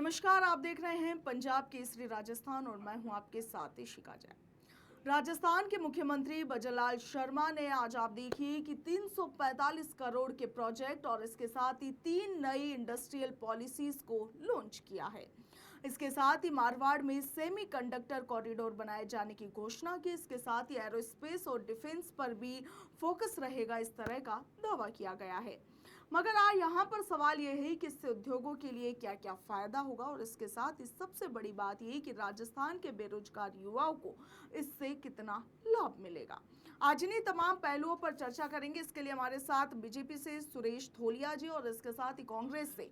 नमस्कार, आप देख रहे हैं पंजाब केसरी राजस्थान और मैं हूं आपके साथ इशिका जैन। राजस्थान के मुख्यमंत्री भजनलाल शर्मा ने आज आप देखिए कि 345 करोड़ के प्रोजेक्ट और इसके साथ ही 3 नई इंडस्ट्रियल पॉलिसीज को लॉन्च किया है। इसके साथ ही मारवाड़ में सेमीकंडक्टर कॉरिडोर बनाए जाने की घोषणा की। इसके साथ ही एरोस्पेस और डिफेंस पर भी फोकस रहेगा, इस तरह का दावा किया गया है। मगर यहाँ पर सवाल यह है कि इससे उद्योगों के लिए क्या क्या फायदा होगा और इसके साथ ही सबसे बड़ी बात यह कि राजस्थान के बेरोजगार युवाओं को इससे कितना लाभ मिलेगा। आज इन्हीं तमाम पहलुओं पर चर्चा करेंगे। इसके लिए हमारे साथ बीजेपी से सुरेश धोलिया जी और इसके साथ ही कांग्रेस से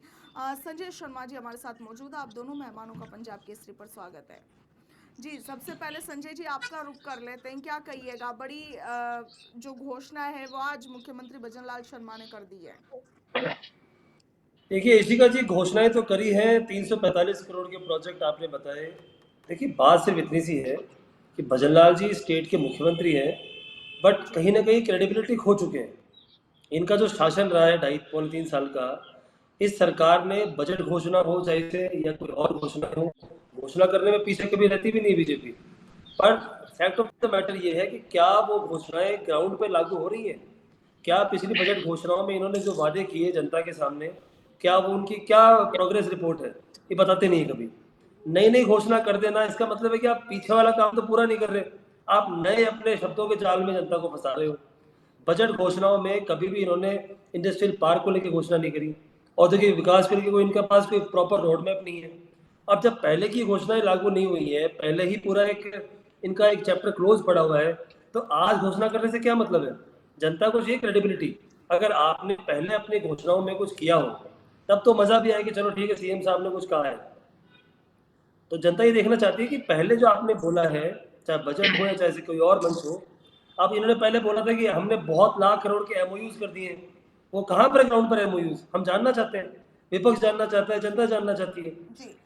संजय शर्मा जी हमारे साथ मौजूद है। आप दोनों मेहमानों का पंजाब केसरी पर स्वागत है जी। सबसे पहले संजय जी आपका रुख कर लेते हैं, क्या कहिएगा? बड़ी जो घोषणा है वो आज मुख्यमंत्री भजनलाल शर्मा ने कर दी है। देखिए इशिका जी, घोषणाएं तो करी है, 345 करोड़ के प्रोजेक्ट आपने बताए। देखिए बात सिर्फ इतनी सी है कि भजनलाल जी स्टेट के मुख्यमंत्री हैं, बट कहीं ना कहीं क्रेडिबिलिटी खो चुके हैं। इनका जो शासन रहा है 2.5-3 साल का, इस सरकार ने बजट घोषणा हो चाहे से या कोई और घोषणा हो, घोषणा करने में पीछे कभी रहती भी नहीं बीजेपी। पर फैक्ट ऑफ द मैटर ये है कि क्या वो घोषणाएं ग्राउंड पे लागू हो रही है? क्या पिछली बजट घोषणाओं में इन्होंने जो वादे किए जनता के सामने, क्या वो उनकी क्या प्रोग्रेस रिपोर्ट है? ये बताते नहीं कभी। नई नई घोषणा कर देना इसका मतलब है कि आप पीछे वाला काम तो पूरा नहीं कर रहे, आप नए अपने शब्दों के जाल में जनता को फंसा रहे हो। बजट घोषणाओं में कभी भी इन्होंने इंडस्ट्रियल पार्क को लेकर घोषणा नहीं करी, औद्योगिक विकास के लिए कोई इनके पास कोई प्रॉपर रोड मैप नहीं है। अब जब पहले की घोषणाएं लागू नहीं हुई है, पहले ही पूरा इनका एक चैप्टर क्लोज पड़ा हुआ है, तो आज घोषणा करने से क्या मतलब है? जनता को चाहिए क्रेडिबिलिटी। अगर आपने पहले अपनी घोषणाओं में कुछ किया हो तब तो मजा भी आए कि चलो ठीक है, सीएम साहब ने कुछ कहा है। तो जनता ये देखना चाहती है कि पहले जो आपने बोला है, चाहे बजट हो या चाहे कोई और मंच हो, अब इन्होंने पहले बोला था कि हमने बहुत लाख करोड़ के एमओयूज कर दिए। वो कहाँ पर ग्राउंड पर एमओयूज हम जानना चाहते हैं, विपक्ष जानना चाहता है, जनता जानना चाहती है।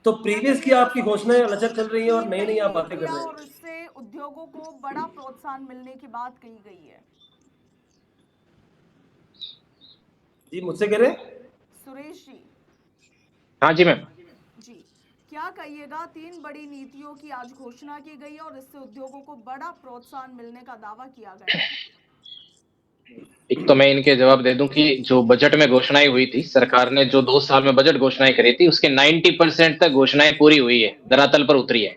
तो प्रीवियस की आपकी घोषणाएं लचर चल रही है और नई नई आप बातें कर रहे हैं। और इससे उद्योगों को बड़ा प्रोत्साहन मिलने की बात कही गई है। जी मुझसे कह रहे सुरेश जी। हाँ जी मैम जी, क्या कहिएगा? 3 बड़ी नीतियों की आज घोषणा की गई और इससे उद्योगों को बड़ा प्रोत्साहन मिलने का दावा किया गया है। एक तो मैं इनके जवाब दे दूं कि जो बजट में घोषणाएं हुई थी, सरकार ने जो 2 साल में बजट घोषणाएं करी थी उसके 90% तक घोषणाएं पूरी हुई है, धरातल पर उतरी है।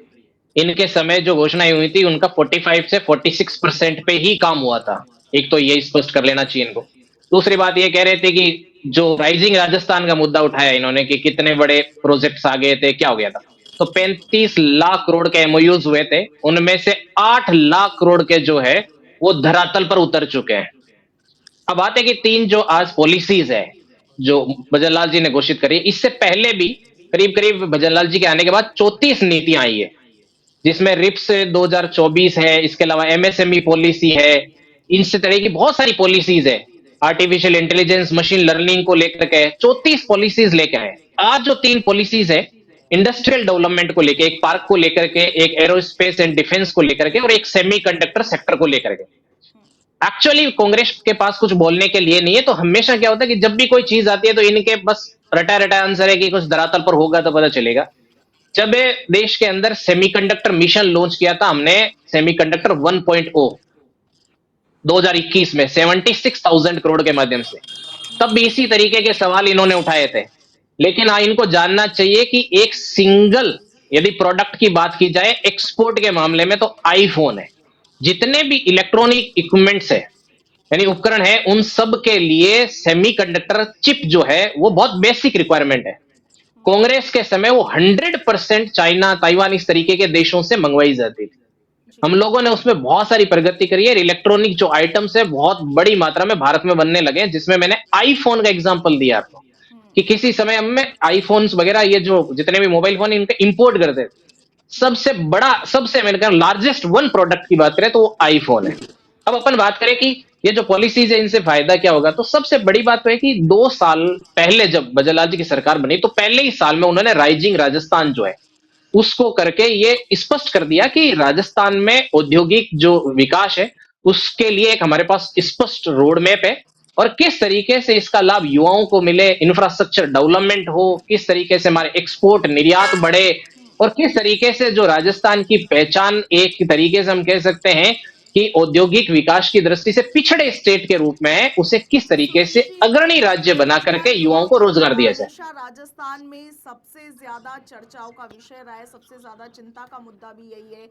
इनके समय जो घोषणाएं हुई थी उनका 45 से 46% पे ही काम हुआ था। एक तो ये स्पष्ट कर लेना चाहिए इनको। दूसरी बात ये कह रहे थे कि जो राइजिंग राजस्थान का मुद्दा उठाया इन्होंने कि कितने बड़े प्रोजेक्ट्स आ गए थे, क्या हो गया था। तो 35 लाख करोड़ के एमओयूज हुए थे, उनमें से 8 लाख करोड़ के जो है वो धरातल पर उतर चुके हैं। अब बात है कि 3 जो आज पॉलिसीज है जो भजनलाल जी ने घोषित करी, इससे पहले भी करीब करीब भजनलाल जी के आने के बाद 34 नीतियां आई है, जिसमें रिप्स 2024 है, इसके अलावा एमएसएमई पॉलिसी है, इनसे तरह की बहुत सारी पॉलिसीज है। आर्टिफिशियल इंटेलिजेंस, मशीन लर्निंग को लेकर के 34 पॉलिसीज लेकर आए। आज जो 3 पॉलिसीज है, इंडस्ट्रियल डेवलपमेंट को लेकर, एक पार्क को लेकर के, एक एरोस्पेस एंड डिफेंस को लेकर के और एक सेमीकंडक्टर सेक्टर को लेकर के। एक्चुअली कांग्रेस के पास कुछ बोलने के लिए नहीं है। तो हमेशा क्या होता है कि जब भी कोई चीज आती है तो इनके बस रटा रटा आंसर है कि कुछ धरातल पर होगा तो पता चलेगा। जब देश के अंदर सेमीकंडक्टर मिशन लॉन्च किया था हमने, सेमीकंडक्टर 1.0 2021 में 76,000 करोड़ के माध्यम से, तब भी इसी तरीके के सवाल इन्होंने उठाए थे। लेकिन इनको जानना चाहिए कि एक सिंगल यदि प्रोडक्ट की बात की जाए एक्सपोर्ट के मामले में तो आईफोन है। जितने भी इलेक्ट्रॉनिक इक्विपमेंट्स है यानी उपकरण है, उन सब के लिए सेमीकंडक्टर चिप जो है वो बहुत बेसिक रिक्वायरमेंट है। कांग्रेस के समय वो 100% चाइना, ताइवान, इस तरीके के देशों से मंगवाई जाती थी। हम लोगों ने उसमें बहुत सारी प्रगति करी है। इलेक्ट्रॉनिक जो आइटम्स है बहुत बड़ी मात्रा में भारत में बनने लगे हैं, जिसमें मैंने आईफोन का एग्जांपल दिया आपको कि किसी समय हम आईफोन्स वगैरह, ये जो जितने भी मोबाइल फोन इनका इंपोर्ट करते थे, सबसे बड़ा, सबसे मैंने कहा लार्जेस्ट वन प्रोडक्ट की बात करें तो वो आईफोन है। अब अपन बात करें कि ये जो पॉलिसीज है इनसे फायदा क्या होगा, तो सबसे बड़ी बात तो है कि 2 साल पहले जब भजनलाल जी की सरकार बनी तो पहले ही साल में उन्होंने राइजिंग राजस्थान जो है उसको करके ये स्पष्ट कर दिया कि राजस्थान में औद्योगिक जो विकास है उसके लिए एक हमारे पास स्पष्ट रोड मैप है और किस तरीके से इसका लाभ युवाओं को मिले, इंफ्रास्ट्रक्चर डेवलपमेंट हो, किस तरीके से हमारे एक्सपोर्ट निर्यात बढ़े, और किस तरीके से जो राजस्थान की पहचान एक तरीके से हम कह सकते हैं कि औद्योगिक विकास की दृष्टि से पिछड़े स्टेट के रूप में है, उसे किस तरीके से सुनील जी, अग्रणी राज्य बना करके युवाओं को रोजगार दिया जाए। हमेशा राजस्थान में सबसे ज्यादा चर्चाओं का विषय रहा है, सबसे ज्यादा चिंता का मुद्दा भी यही है।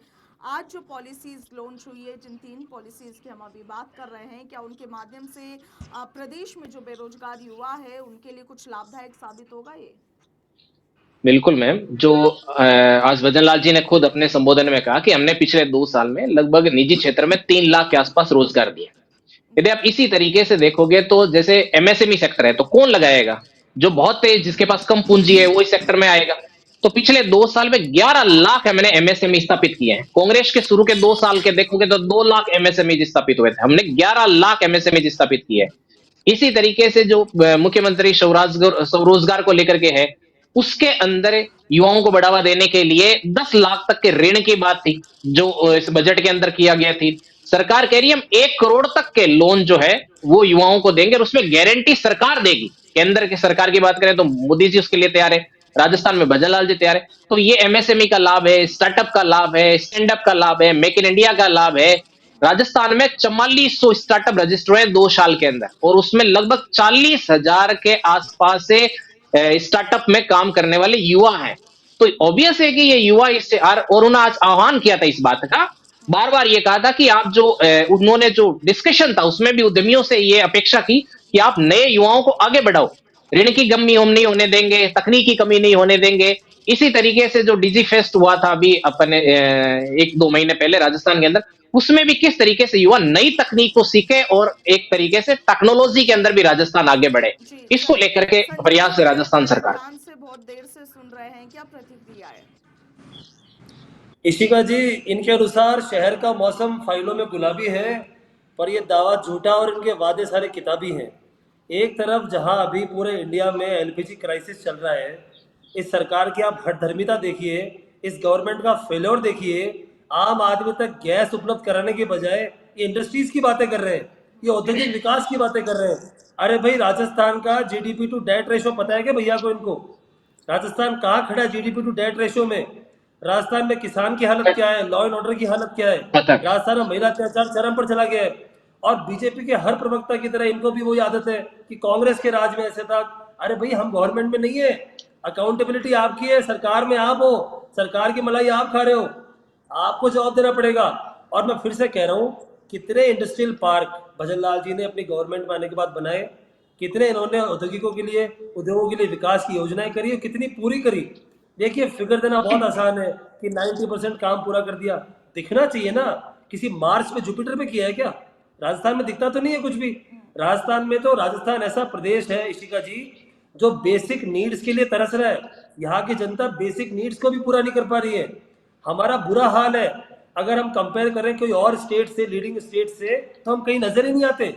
आज जो पॉलिसीज लॉन्च हुई है, जिन 3 पॉलिसीज की हम अभी बात कर रहे हैं, क्या उनके माध्यम से प्रदेश में जो बेरोजगार युवा है उनके लिए कुछ लाभदायक साबित होगा ये? बिल्कुल मैम, जो आज भजन लाल जी ने खुद अपने संबोधन में कहा कि हमने पिछले 2 साल में लगभग निजी क्षेत्र में 3 लाख के आसपास रोजगार दिए। यदि आप इसी तरीके से देखोगे तो जैसे एमएसएमई सेक्टर है तो कौन लगाएगा? जो बहुत तेज, जिसके पास कम पूंजी है, वो इस सेक्टर में आएगा। तो पिछले 2 साल में 11 लाख हमने एमएसएमई स्थापित किए हैं। कांग्रेस के शुरू के 2 साल के देखोगे तो 2 लाख एमएसएमई स्थापित हुए थे, हमने 11 लाख एमएसएमई स्थापित किए हैं। इसी तरीके से जो मुख्यमंत्री स्वरोजगार को लेकर के है, उसके अंदर युवाओं को बढ़ावा देने के लिए 10 लाख तक के ऋण की बात थी, जो इस बजट के अंदर किया गया थी। सरकार कह रही है हम 1 करोड़ तक के लोन जो है वो युवाओं को देंगे और उसमें गारंटी सरकार देगी। केंद्र की सरकार की बात करें तो मोदी जी उसके लिए तैयार है, राजस्थान में भजन लाल जी तैयार है। तो ये एमएसएमई का लाभ है, स्टार्टअप का लाभ है, स्टैंड अप का लाभ है, मेक इन इंडिया का लाभ है। राजस्थान में 4400 स्टार्टअप रजिस्टर हुए 2 साल के अंदर, और उसमें लगभग 40,000 के आसपास से स्टार्टअप में काम करने वाले युवा हैं। तो ऑब्वियस है कि ये युवा इससे और उन्होंने आज आह्वान किया था इस बात का, बार बार ये कहा था कि आप जो उन्होंने जो डिस्कशन था उसमें भी उद्यमियों से ये अपेक्षा की कि आप नए युवाओं को आगे बढ़ाओ, ऋण की कमी हम नहीं होने देंगे, तकनीकी कमी नहीं होने देंगे। इसी तरीके से जो डिजी फेस्ट हुआ था अभी अपने 1-2 महीने पहले राजस्थान के अंदर, उसमें भी किस तरीके से युवा नई तकनीक को सीखे और एक तरीके से टेक्नोलॉजी के अंदर भी राजस्थान आगे बढ़े, जी, इसको लेकर के प्रयास है राजस्थान सरकार। ध्यान से बहुत देर से सुन रहे हैं, क्या प्रतिक्रिया है? इशिका जी, इनके अनुसार शहर का मौसम फाइलों में गुलाबी है, पर ये दावा झूठा और इनके वादे सारे किताबी हैं। एक तरफ जहां अभी पूरे इंडिया में एलपीजी क्राइसिस चल रहा है, इस सरकार की आप हठधर्मिता देखिए, इस गवर्नमेंट का फेल्योर देखिए। आम आदमी तक गैस उपलब्ध कराने के बजाय ये इंडस्ट्रीज की बातें कर रहे हैं, ये औद्योगिक विकास की बातें कर रहे हैं। अरे भाई, राजस्थान का जीडीपी टू डेट रेशो पता है क्या भैया को? इनको राजस्थान कहाँ खड़ा है जीडीपी टू डेट रेशो में? राजस्थान में किसान की हालत क्या है, लॉ एंड ऑर्डर की हालत क्या है? पता है। राजस्थान में महिला अत्याचार चरम पर चला गया है। और बीजेपी के हर प्रवक्ता की तरह इनको भी वही आदत है कि कांग्रेस के राज में ऐसे था। अरे भाई, हम गवर्नमेंट में नहीं है, अकाउंटेबिलिटी आपकी है, सरकार में आप हो, सरकार की मलाई आप खा रहे हो, आपको जवाब देना पड़ेगा। और मैं फिर से कह रहा हूँ, कितने इंडस्ट्रियल पार्क भजन लाल जी ने अपनी गवर्नमेंट में आने के बाद बनाए, कितने इन्होंने औद्योगिकों के लिए, उद्योगों के लिए विकास की योजनाएं करी और कितनी पूरी करी। देखिए, फिगर देना बहुत आसान है कि 90% काम पूरा कर दिया, दिखना चाहिए ना। किसी मार्स पे, जुपिटर पे किया है क्या? राजस्थान में दिखता तो नहीं है कुछ भी। राजस्थान में तो, राजस्थान ऐसा प्रदेश है इशिका जी जो बेसिक नीड्स के लिए तरस रहा है। यहाँ की जनता बेसिक नीड्स को भी पूरा नहीं कर पा रही है। हमारा बुरा हाल है। अगर हम कंपेयर करें कोई और स्टेट से, लीडिंग स्टेट से, तो हम कहीं नजर ही नहीं आते।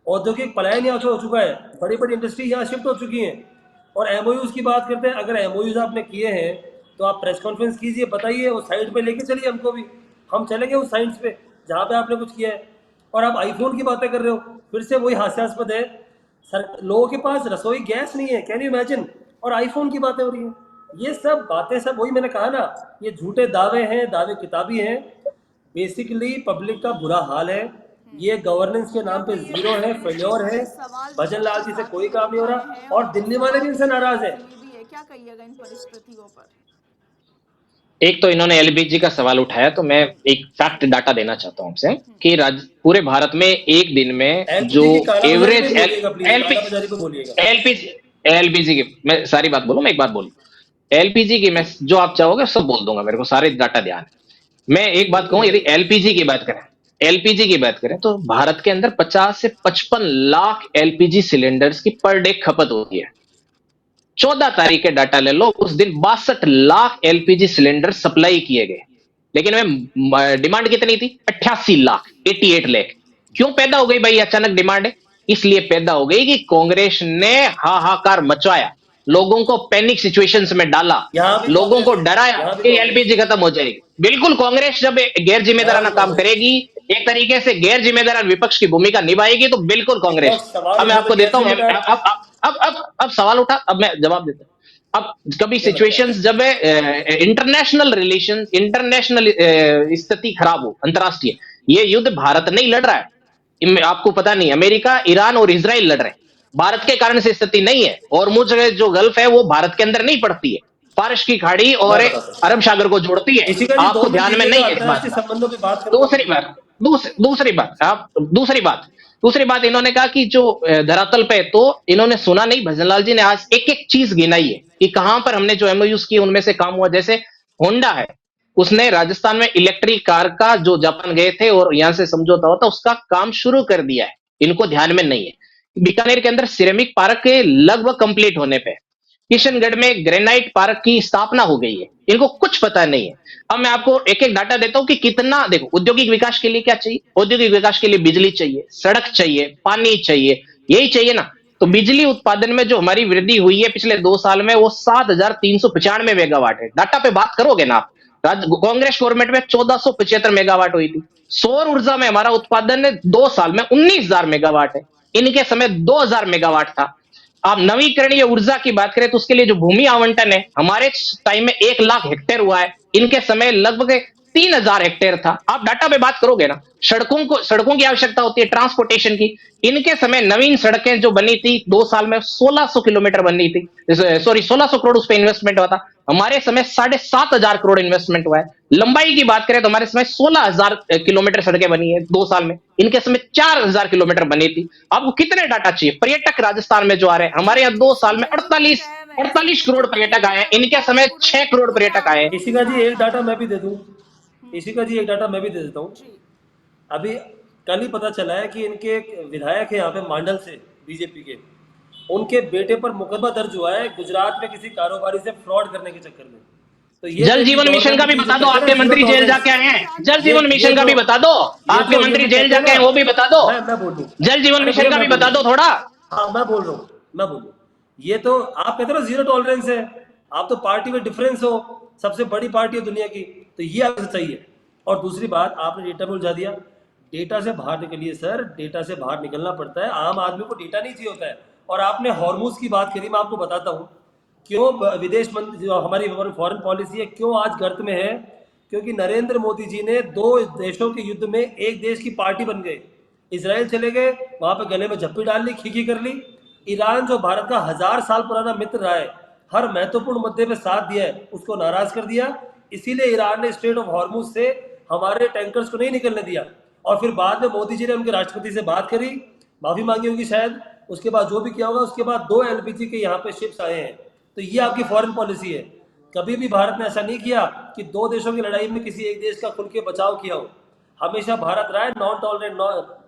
औद्योगिक पलायन यहाँ हो चुका है, बड़ी बड़ी इंडस्ट्री यहाँ शिफ्ट हो चुकी हैं। और एमओयूज की बात करते हैं, अगर एमओयूज आपने किए हैं तो आप प्रेस कॉन्फ्रेंस कीजिए, बताइए, उस साइड पे लेके चलिए हमको भी, हम चलेंगे उस साइड्स पे जहाँ पे आपने कुछ किया है। और आप आईफोन की बातें कर रहे हो, फिर से वही हास्यास्पद है। लोगों के पास रसोई गैस नहीं है, कैन यू इमेजिन, और आईफोन की बातें हो रही हैं। ये सब बातें, सब वही मैंने कहा ना, ये झूठे दावे हैं, दावे किताबी हैं। बेसिकली पब्लिक का बुरा हाल है। ये गवर्नेंस के नाम पे जीरो है, फेल्योर है। भजन लाल जी से कोई काम नहीं हो रहा, और दिल्ली वाले भी इनसे नाराज है। क्या कहिएगा इन परिस्थितियों पर? एक तो इन्होंने एलपीजी का सवाल उठाया, तो मैं एक फैक्ट डाटा देना चाहता हूं आपसे कि पूरे भारत में एक दिन में जो एवरेज एलपीजी की, मैं सारी बात बोलूं, मैं एक बात बोलूं, एलपीजी की मैं जो आप चाहोगे सब बोल दूंगा, मेरे को सारे डाटा ध्यान है। मैं एक बात कहूं, यदि एलपीजी की बात करें तो भारत के अंदर 50 से 55 लाख एलपीजी सिलेंडर्स की पर डे खपत होती है। 14 तारीख के डाटा ले लो, उस दिन 62 लाख एलपीजी सिलेंडर सप्लाई किए गए, लेकिन डिमांड कितनी थी? 88 लाख, 88 लाख। क्यों पैदा हो गई भाई अचानक डिमांड? इसलिए पैदा हो गई कि कांग्रेस ने हाहाकार मचाया, लोगों को पैनिक सिचुएशंस में डाला, लोगों को डराया कि एलपीजी खत्म हो जाएगी। बिल्कुल, कांग्रेस जब गैर जिम्मेदाराना काम करेगी, एक तरीके से गैर जिम्मेदार विपक्ष की भूमिका निभाएगी तो बिल्कुल कांग्रेस। विपक्ष सवाल अब मैं उठाते आपको देता हूं, जिम्मेदार अब सवाल उठा, अब मैं जवाब देता हूं। अब कभी ये बताएं। सिचुएशंस जब इंटरनेशनल रिलेशन, इंटरनेशनल स्थिति खराब हो, अंतरराष्ट्रीय, ये युद्ध भारत नहीं लड़ रहा है, आपको पता नहीं, अमेरिका, ईरान और इजराइल लड़ रहे हैं। भारत के कारण से स्थिति नहीं है। और मुझ जो गल्फ है वो भारत के अंदर नहीं पड़ती है, फारस की खाड़ी मैं और बताता हूँ। अरब सागर को जोड़ती है। ऋषिका जी 2 आपको मिनट ध्यान में दीजिएगा, नहीं है इस बात अंतर्राष्ट्रीय का। संबंधों की बात करूंगा। दूसरी बात, दूसरी बात इन्होंने कहा कि जो धरातल पे, तो इन्होंने सुना नहीं, भजनलाल जी ने आज एक एक चीज गिनाई है कि कहां पर हमने जो एमओयूज किए उनमें से काम हुआ। जैसे होंडा है, उसने राजस्थान में इलेक्ट्रिक कार का, जो जापान गए थे और यहां से समझौता होता, उसका काम शुरू कर दिया है। इनको ध्यान में नहीं है। बीकानेर के अंदर सिरेमिक पार्क के लगभग कंप्लीट होने पे, किशनगढ़ में ग्रेनाइट पार्क की स्थापना हो गई है। इनको कुछ पता नहीं है। अब मैं आपको एक एक डाटा देता हूं कि कितना, देखो, औद्योगिक विकास के लिए क्या चाहिए? औद्योगिक विकास के लिए बिजली चाहिए, सड़क चाहिए, पानी चाहिए, यही चाहिए ना। तो बिजली उत्पादन में जो हमारी वृद्धि हुई है पिछले 2 साल में, वो 7,395 मेगावाट है। डाटा पे बात करोगे ना आप, कांग्रेस गवर्नमेंट में 1,475 मेगावाट हुई थी। सौर ऊर्जा में हमारा उत्पादन 2 साल में 19,000 मेगावाट है। इनके समय 2,000 मेगावाट था। आप नवीकरणीय ऊर्जा की बात करें तो उसके लिए जो भूमि आवंटन है, हमारे टाइम में 1,00,000 हेक्टेयर हुआ है, इनके समय लगभग 3,000 हेक्टेयर था। आप डाटा पे बात करोगे ना, सड़कों की आवश्यकता होती है, ट्रांसपोर्टेशन की। इनके समय नवीन सड़कें जो बनी थी 2 साल में 1,600 किलोमीटर बनी थी, सॉरी 1,600 करोड़ उस पर इन्वेस्टमेंट हुआ था। हमारे समय 7,500 करोड़ इन्वेस्टमेंट हुआ है। लंबाई की बात करें तो हमारे समय 16,000 किलोमीटर सड़कें बनी है 2 साल में, इनके समय 4,000 किलोमीटर बनी थी। आपको कितने डाटा चाहिए? पर्यटक राजस्थान में जो आ रहे हैं, हमारे यहाँ 2 साल में 48 करोड़ पर्यटक आए हैं, इनके समय 6 करोड़ पर्यटक आए हैं। ऋषिका जी एक डाटा मैं भी दे दूं। ऋषिका जी एक डाटा मैं भी दे देता हूँ। जी अभी कल ही पता चला है कि इनके एक विधायक है यहाँ पे मांडल से, बीजेपी के, उनके बेटे पर मुकदमा दर्ज हुआ है गुजरात में किसी कारोबारी से फ्रॉड करने के चक्कर में। तो ये जल तो इनकी जीवन मिशन का गवर्नमेंट भी की बता जो दो, कहते हैं आपके ना जीरो मंत्री जेल टॉलरेंस, जाके आए हैं। जल ये जीवन ये मिशन का जो भी बता दो, ये आपके जो ये मंत्री जो जेल कहते हैं जाके ना, हैं, वो भी बता दो। मैं बोल दूं। जल जीवन अरे मिशन भैया का मैं भी बता बोलूं, दो थोड़ा। हाँ मैं बोल रहा हूँ, मैं बोल रहा हूँ। ये तो आप कहते हो ना जीरो टॉलरेंस है, आप तो पार्टी में डिफरेंस हो, सबसे बड़ी पार्टी है दुनिया की, तो ये आपसे सही है। और दूसरी बात, आपने डेटा में उलझा दिया। डेटा से बाहर निकलिए सर, डेटा से बाहर निकलना पड़ता है, आम आदमी को डेटा नहीं चाहिए होता है। और आपने हॉर्मूज की बात करी, मैं आपको बताता हूँ क्यों विदेश मंत्री, जो हमारी फॉरेन पॉलिसी है, क्यों आज गर्त में है। क्योंकि नरेंद्र मोदी जी ने 2 देशों के युद्ध में एक देश की पार्टी बन गए। इसराइल चले गए, वहां पे गले में झप्पी डाल ली, खीखी कर ली। ईरान जो भारत का 1,000 साल पुराना मित्र रहा है, हर महत्वपूर्ण मुद्दे पे साथ दिया है, उसको नाराज कर दिया। इसीलिए ईरान ने स्ट्रेट ऑफ हॉर्मुज से हमारे टैंकर्स को नहीं निकलने दिया। और फिर बाद में मोदी जी ने उनके राष्ट्रपति से बात करी, माफी मांगी होगी शायद, उसके बाद जो भी किया होगा, उसके बाद 2 एलपीजी के यहाँ पे शिप्स आए हैं। तो ये आपकी फॉरेन पॉलिसी है। कभी भी भारत ने ऐसा नहीं किया कि 2 देशों की लड़ाई में किसी एक देश का खुल के बचाव किया हो। हमेशा भारत रहा है नॉन टॉलरेंट,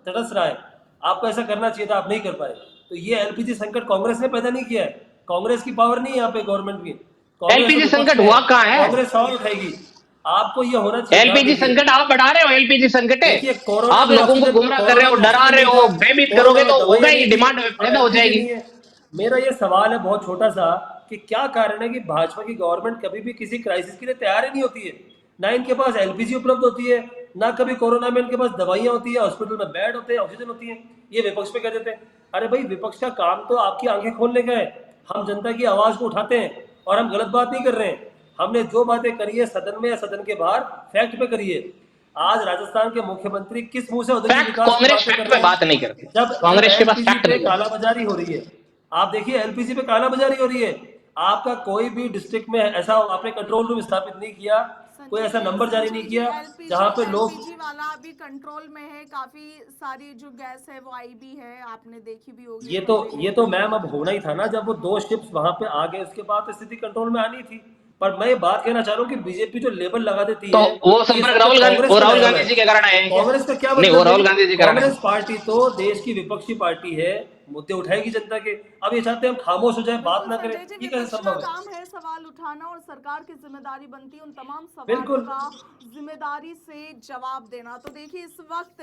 तटस्थ रहा है। आपको ऐसा करना चाहिए था, आप नहीं कर पाए। तो ये एलपीजी संकट कांग्रेस ने पैदा नहीं किया है, कांग्रेस की पावर नहीं है यहाँ पे गवर्नमेंट की, कांग्रेस तो एलपीजी विपक्ष संकट में हुआ है, कहाँ है? कांग्रेस सवाल उठाएगी। आपको ये होना चाहिए था। एलपीजी देखिए संकट आप बढ़ा रहे हो, एलपीजी संकट है। देखिए कोरोना आप में लोगों को ऑक्सीजन, गुमराह कर रहे कोरोना हो, में डरा ऑक्सीजन रहे नहीं हो, था, भयभीत कोरोना करोगे में तो होगा दवाइयां ही, नहीं थी, डिमांड अब पैदा हो एलपीजी जाएगी। नहीं है। मेरा ये सवाल है बहुत छोटा सा, कि क्या कारण है कि भाजपा की गवर्नमेंट कभी भी किसी क्राइसिस के लिए तैयार ही नहीं होती है। ना इनके पास एलपीजी उपलब्ध होती है, ना कभी कोरोना में इनके पास दवाइयां होती है, हॉस्पिटल में बेड होते हैं, ऑक्सीजन होती है। ये विपक्ष पे कह देते हैं। अरे भाई, विपक्ष का काम तो आपकी आंखें खोलने का है। हम जनता की आवाज को उठाते हैं, और हम गलत बात नहीं कर रहे हैं। हमने जो बातें करी है सदन में या सदन के बाहर, फैक्ट पे करी है। आज राजस्थान के मुख्यमंत्री किस मुंह से औद्योगिक फैक्ट, विकास की कांग्रेस बातें कर फैक्ट पे रहे हैं? बात नहीं करती। जब जब कांग्रेस के पास एलपीजी फैक्ट पे नहीं है। कालाबाजारी हो रही है, आप देखिए एलपीजी पे कालाबाजारी हो रही है। आपका कोई भी डिस्ट्रिक्ट में ऐसा आपने कंट्रोल रूम स्थापित नहीं किया, कोई ऐसा नंबर जारी नहीं किया जहां पे लोग। एलपीजी वाला अभी कंट्रोल में है, काफी सारी जो गैस है वो आई भी है, आपने देखी भी होगी ये तो मैम अब होना ही था ना, जब वो 2 शिप्स वहां पे आ गए, उसके बाद स्थिति कंट्रोल में आनी थी। पर मैं ये बात कहना चाह रहा हूँ कि बीजेपी जो लेबल लगा देती तो है वो कि ये संपर्क सब कुछ कांग्रेस राहुल का लगाया हुआ गांधी है। जी के कारण आए हैं क्या? कांग्रेस का क्या नहीं, वो मतलब है? राहुल गांधी जी के कारण आए कांग्रेस हैं। पार्टी तो देश की विपक्षी पार्टी है, मुद्दे उठाएगी जनता के। अब ये चाहते हैं हम खामोश हो जाए, बात ना करें, संजय जी, ये कैसे विपक्ष का संभव है? काम है सवाल उठाना और सरकार की जिम्मेदारी बनती है उन तमाम सवालों बिल्कुल। का जिम्मेदारी से जवाब देना। तो देखिए, इस वक्त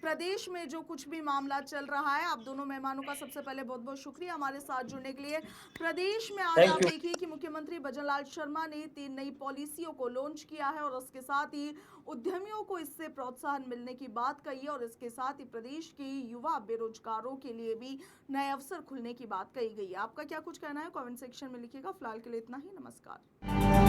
प्रदेश में जो कुछ भी मामला चल रहा है, आप दोनों मेहमानों का सबसे पहले बहुत बहुत शुक्रिया हमारे साथ जुड़ने के लिए। प्रदेश में आज आप थैंक यू। देखिए कि मुख्यमंत्री भजनलाल शर्मा ने 3 नई पॉलिसियों को लॉन्च किया है और उसके साथ ही उद्यमियों को इससे प्रोत्साहन मिलने की बात कही है और इसके साथ ही प्रदेश के युवा बेरोजगारों के लिए भी नए अवसर खुलने की बात कही गई है। आपका क्या कुछ कहना है कमेंट सेक्शन में लिखिएगा। फिलहाल के लिए इतना ही, नमस्कार।